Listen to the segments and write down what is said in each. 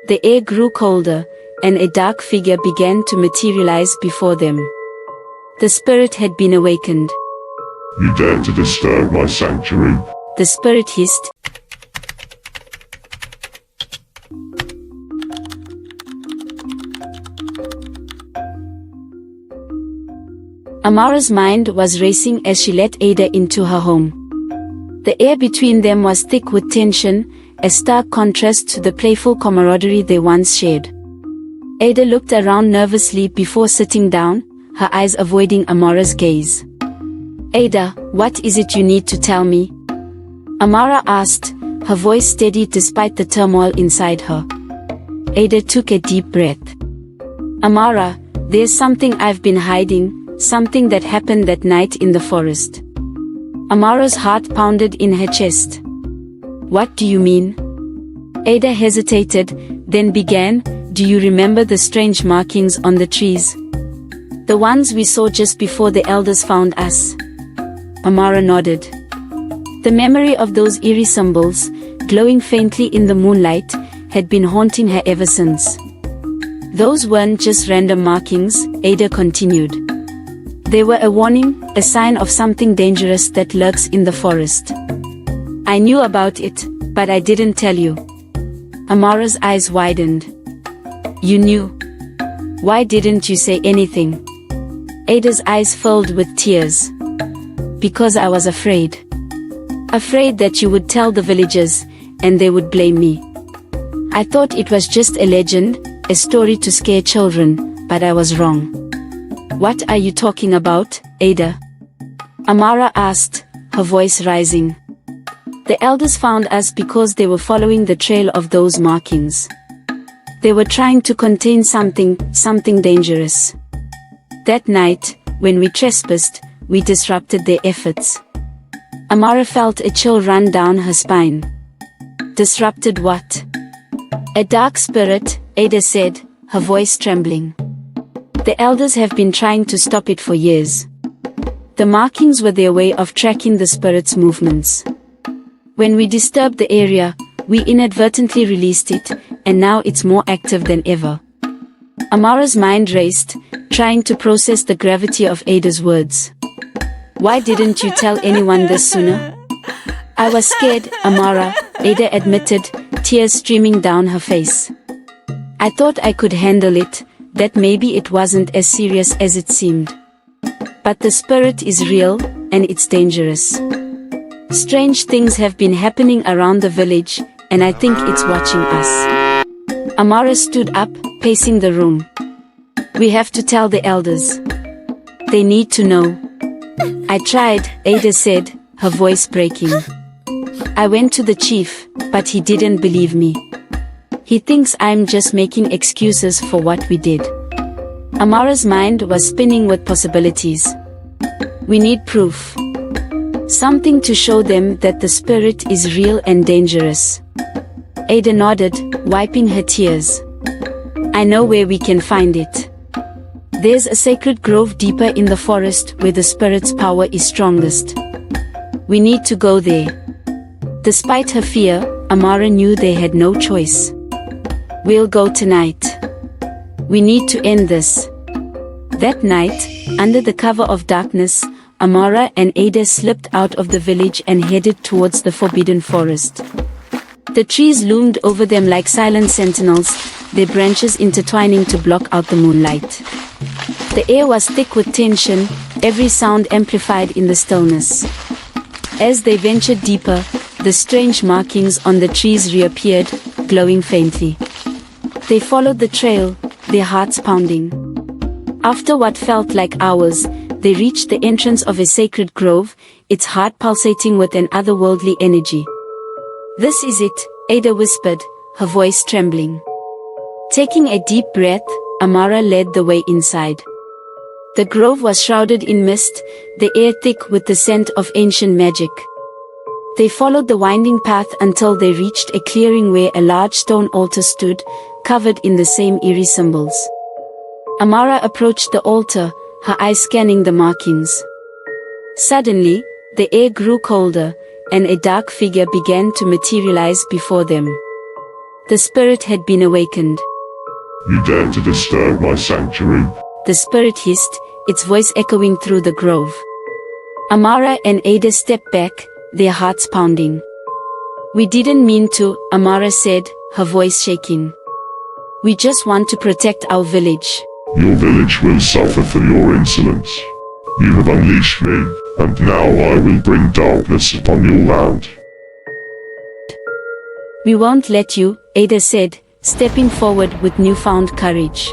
The air grew colder, and a dark figure began to materialize before them. The spirit had been awakened. You dare to disturb my sanctuary? The spirit hissed. Amara's mind was racing as she let Ada into her home. The air between them was thick with tension, a stark contrast to the playful camaraderie they once shared. Ada looked around nervously before sitting down, her eyes avoiding Amara's gaze. Ada, what is it you need to tell me? Amara asked, her voice steady despite the turmoil inside her. Ada took a deep breath. Amara, there's something I've been hiding, something that happened that night in the forest. Amara's heart pounded in her chest. What do you mean? Ada hesitated, then began, do you remember the strange markings on the trees? The ones we saw just before the elders found us. Amara nodded. The memory of those eerie symbols, glowing faintly in the moonlight, had been haunting her ever since. Those weren't just random markings, Ada continued. They were a warning, a sign of something dangerous that lurks in the forest. I knew about it, but I didn't tell you. Amara's eyes widened. You knew? Why didn't you say anything? Ada's eyes filled with tears. Because I was afraid. Afraid that you would tell the villagers, and they would blame me. I thought it was just a legend, a story to scare children, but I was wrong. What are you talking about, Ada? Amara asked, her voice rising. The elders found us because they were following the trail of those markings. They were trying to contain something dangerous. That night, when we trespassed, we disrupted their efforts. Amara felt a chill run down her spine. Disrupted what? A dark spirit, Ada said, her voice trembling. The elders have been trying to stop it for years. The markings were their way of tracking the spirit's movements. When we disturbed the area, we inadvertently released it, and now it's more active than ever. Amara's mind raced, trying to process the gravity of Ada's words. Why didn't you tell anyone this sooner? I was scared, Amara, Ada admitted, tears streaming down her face. I thought I could handle it, that maybe it wasn't as serious as it seemed. But the spirit is real, and it's dangerous. Strange things have been happening around the village, and I think it's watching us. Amara stood up, pacing the room. We have to tell the elders. They need to know. I tried, Ada said, her voice breaking. I went to the chief, but he didn't believe me. He thinks I'm just making excuses for what we did. Amara's mind was spinning with possibilities. We need proof. Something to show them that the spirit is real and dangerous. Ada nodded, wiping her tears. I know where we can find it. There's a sacred grove deeper in the forest where the spirit's power is strongest. We need to go there. Despite her fear, Amara knew they had no choice. We'll go tonight. We need to end this. That night, under the cover of darkness, Amara and Ada slipped out of the village and headed towards the forbidden forest. The trees loomed over them like silent sentinels, their branches intertwining to block out the moonlight. The air was thick with tension, every sound amplified in the stillness. As they ventured deeper, the strange markings on the trees reappeared, glowing faintly. They followed the trail, their hearts pounding. After what felt like hours, they reached the entrance of a sacred grove, its heart pulsating with an otherworldly energy. This is it, Ada whispered, her voice trembling. Taking a deep breath, Amara led the way inside. The grove was shrouded in mist, the air thick with the scent of ancient magic. They followed the winding path until they reached a clearing where a large stone altar stood, covered in the same eerie symbols. Amara approached the altar, her eyes scanning the markings. Suddenly, the air grew colder, and a dark figure began to materialize before them. The spirit had been awakened. You dare to disturb my sanctuary? The spirit hissed, its voice echoing through the grove. Amara and Ada stepped back, their hearts pounding. We didn't mean to, Amara said, her voice shaking. We just want to protect our village. Your village will suffer for your insolence. You have unleashed me, and now I will bring darkness upon your land. We won't let you, Ada said, stepping forward with newfound courage.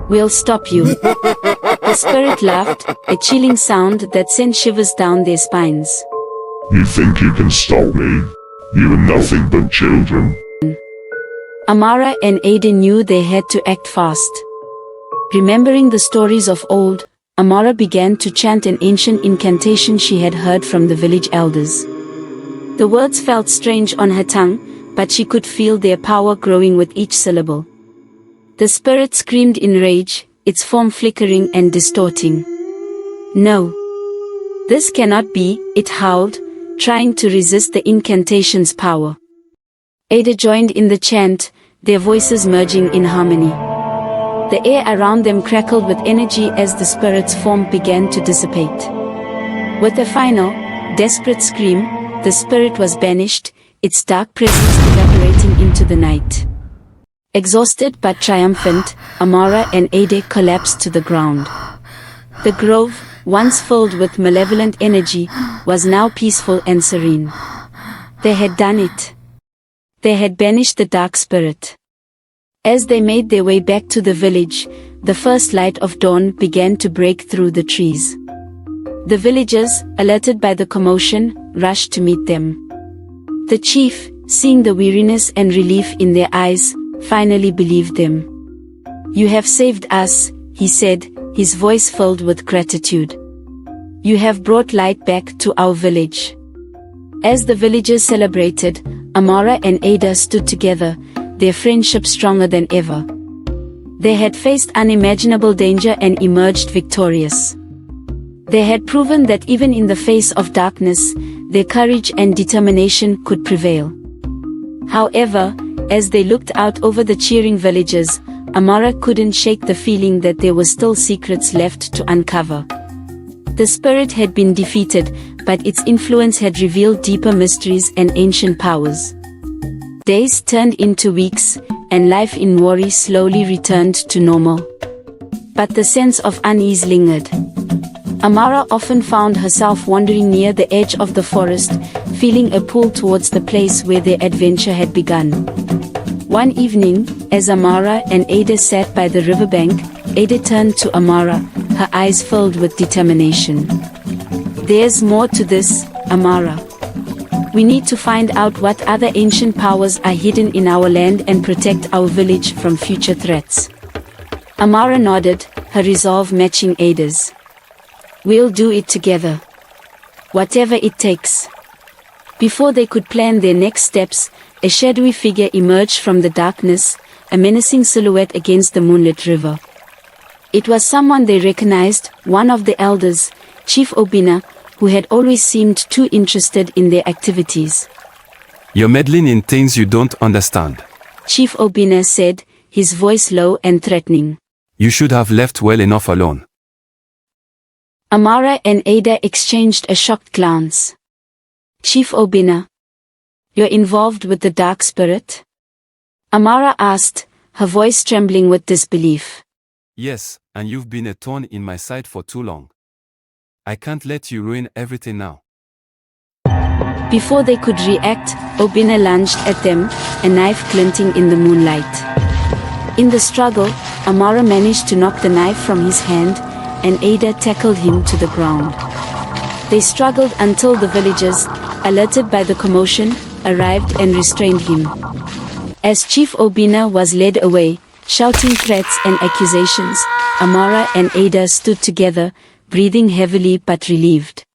We'll stop you. The spirit laughed, a chilling sound that sent shivers down their spines. You think you can stop me? You are nothing but children. Amara and Ada knew they had to act fast. Remembering the stories of old, Amara began to chant an ancient incantation she had heard from the village elders. The words felt strange on her tongue, but she could feel their power growing with each syllable. The spirit screamed in rage, its form flickering and distorting. No. This cannot be, it howled, trying to resist the incantation's power. Ada joined in the chant, their voices merging in harmony. The air around them crackled with energy as the spirit's form began to dissipate. With a final, desperate scream, the spirit was banished, its dark presence evaporating into the night. Exhausted but triumphant, Amara and Ada collapsed to the ground. The grove, once filled with malevolent energy, was now peaceful and serene. They had done it. They had banished the dark spirit. As they made their way back to the village, the first light of dawn began to break through the trees. The villagers, alerted by the commotion, rushed to meet them. The chief, seeing the weariness and relief in their eyes, finally believed them. You have saved us, he said, his voice filled with gratitude. You have brought light back to our village. As the villagers celebrated, Amara and Ada stood together, their friendship stronger than ever. They had faced unimaginable danger and emerged victorious. They had proven that even in the face of darkness, their courage and determination could prevail. However, as they looked out over the cheering villagers, Amara couldn't shake the feeling that there were still secrets left to uncover. The spirit had been defeated, but its influence had revealed deeper mysteries and ancient powers. Days turned into weeks, and life in Wari slowly returned to normal. But the sense of unease lingered. Amara often found herself wandering near the edge of the forest, feeling a pull towards the place where their adventure had begun. One evening, as Amara and Ada sat by the riverbank, Ada turned to Amara, her eyes filled with determination. There's more to this, Amara. We need to find out what other ancient powers are hidden in our land and protect our village from future threats. Amara nodded, her resolve matching Ada's. We'll do it together. Whatever it takes. Before they could plan their next steps, a shadowy figure emerged from the darkness, a menacing silhouette against the moonlit river. It was someone they recognized, one of the elders, Chief Obina, who had always seemed too interested in their activities. You're meddling in things you don't understand, Chief Obina said, his voice low and threatening. You should have left well enough alone. Amara and Ada exchanged a shocked glance. Chief Obina. You're involved with the dark spirit? Amara asked, her voice trembling with disbelief. Yes, and you've been a thorn in my side for too long. I can't let you ruin everything now. Before they could react, Obina lunged at them, a knife glinting in the moonlight. In the struggle, Amara managed to knock the knife from his hand, and Ada tackled him to the ground. They struggled until the villagers, alerted by the commotion, arrived and restrained him. As Chief Obina was led away, shouting threats and accusations, Amara and Ada stood together, breathing heavily but relieved.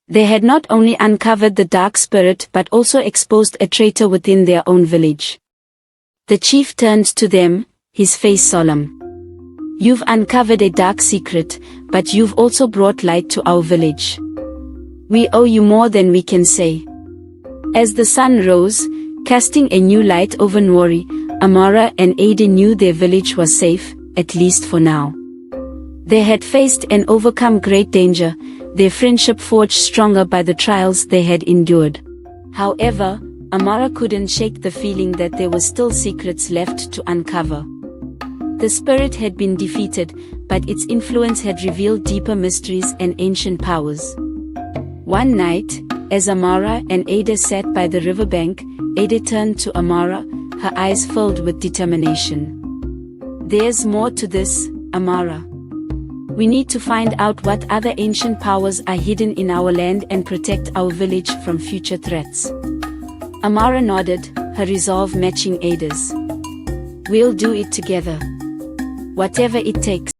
They had not only uncovered the dark spirit but also exposed a traitor within their own village. The chief turned to them, his face solemn. You've uncovered a dark secret, but you've also brought light to our village. We owe you more than we can say. As the sun rose, Casting a new light over Nwori, Amara and Ada knew their village was safe, at least for now. They had faced and overcome great danger, their friendship forged stronger by the trials they had endured. However, Amara couldn't shake the feeling that there were still secrets left to uncover. The spirit had been defeated, but its influence had revealed deeper mysteries and ancient powers. One night, as Amara and Ada sat by the riverbank, Ada turned to Amara, her eyes filled with determination. "There's more to this, Amara. We need to find out what other ancient powers are hidden in our land and protect our village from future threats." Amara nodded, her resolve matching Ada's. "We'll do it together. Whatever it takes."